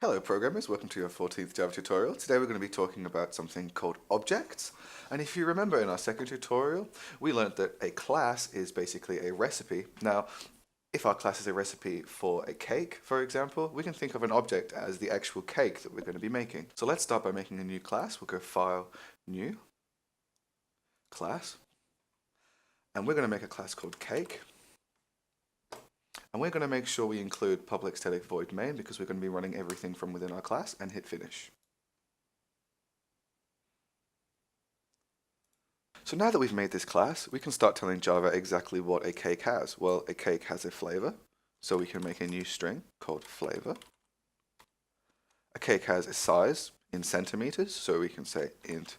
Hello programmers, welcome to your 14th Java tutorial. Today we're going to be talking about something called objects. And if you remember in our second tutorial, we learned that a class is basically a recipe. Now, if our class is a recipe for a cake, for example, we can think of an object as the actual cake that we're going to be making. So let's start by making a new class. We'll go File, New, Class, and we're going to make a class called Cake. And we're going to make sure we include public static void main because we're going to be running everything from within our class, and hit finish. So now that we've made this class, we can start telling Java exactly what a cake has. Well, a cake has a flavor, so we can make a new string called flavor. A cake has a size in centimeters, so we can say int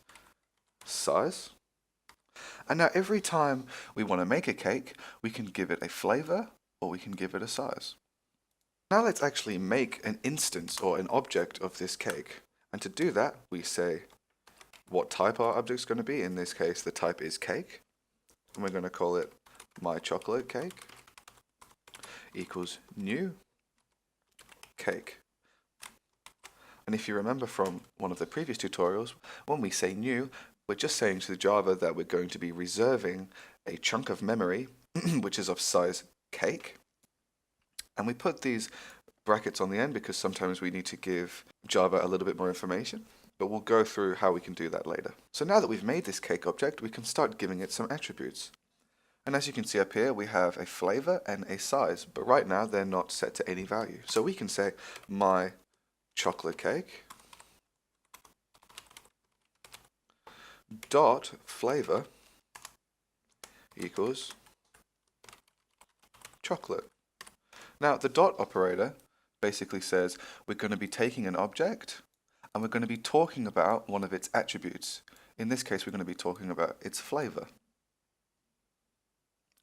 size. And now every time we want to make a cake, we can give it a flavor or we can give it a size. Now let's actually make an instance or an object of this cake. And to do that, we say what type our object is going to be. In this case, the type is cake. And we're going to call it my chocolate cake equals new cake. And if you remember from one of the previous tutorials, when we say new, we're just saying to Java that we're going to be reserving a chunk of memory, which is of size cake. And we put these brackets on the end because sometimes we need to give Java a little bit more information, but we'll go through how we can do that later. So now that we've made this cake object, we can start giving it some attributes. And as you can see up here, we have a flavor and a size, but right now they're not set to any value. So we can say my chocolate cake dot flavor equals chocolate. Now the dot operator basically says we're going to be taking an object and we're going to be talking about one of its attributes. In this case, we're going to be talking about its flavor.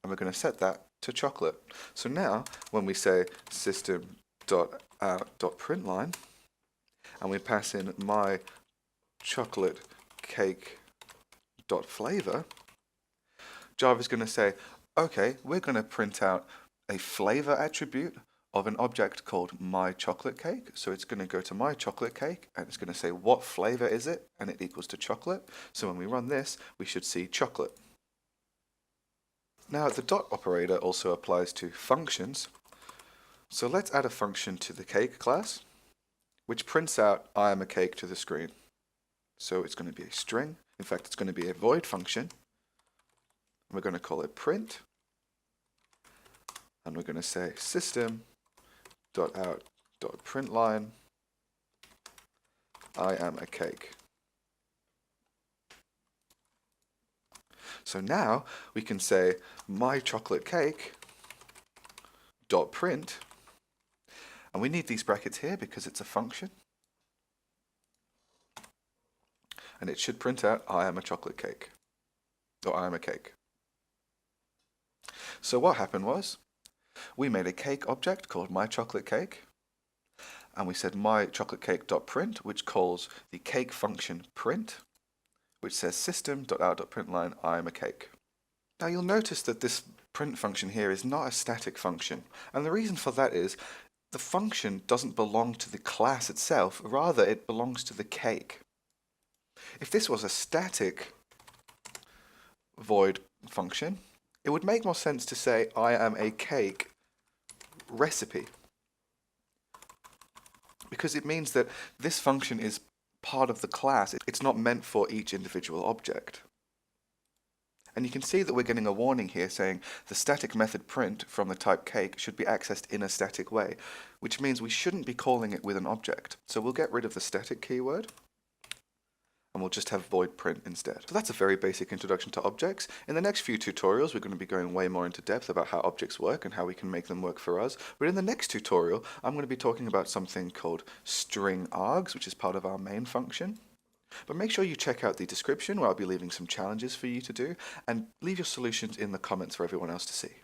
And we're going to set that to chocolate. So now when we say system.out.println and we pass in my chocolate cake dot flavor, Java's going to say, okay, we're going to print out a flavor attribute of an object called my chocolate cake. So it's going to go to my chocolate cake and it's going to say what flavor is it, and it equals to chocolate. So when we run this, we should see chocolate. Now the dot operator also applies to functions. So let's add a function to the cake class, which prints out I am a cake to the screen. So it's going to be a string. In fact, it's going to be a void function. We're going to call it print. And we're going to say system.out.println I am a cake. So now we can say my chocolate cake dot print, and we need these brackets here because it's a function, and it should print out I am a chocolate cake, or I am a cake. So what happened was, we made a cake object called my chocolate cake, and we said my chocolate cake dot print, which calls the cake function print, which says system.out.println I am a cake. Now you'll notice that this print function here is not a static function, and the reason for that is the function doesn't belong to the class itself, rather it belongs to the cake. If this was a static void function, it would make more sense to say I am a cake recipe, because it means that this function is part of the class. It's not meant for each individual object. And you can see that we're getting a warning here saying the static method print from the type cake should be accessed in a static way, which means we shouldn't be calling it with an object. So we'll get rid of the static keyword and we'll just have void print instead. So that's a very basic introduction to objects. In the next few tutorials, we're going to be going way more into depth about how objects work and how we can make them work for us. But in the next tutorial, I'm going to be talking about something called string args, which is part of our main function. But make sure you check out the description where I'll be leaving some challenges for you to do, and leave your solutions in the comments for everyone else to see.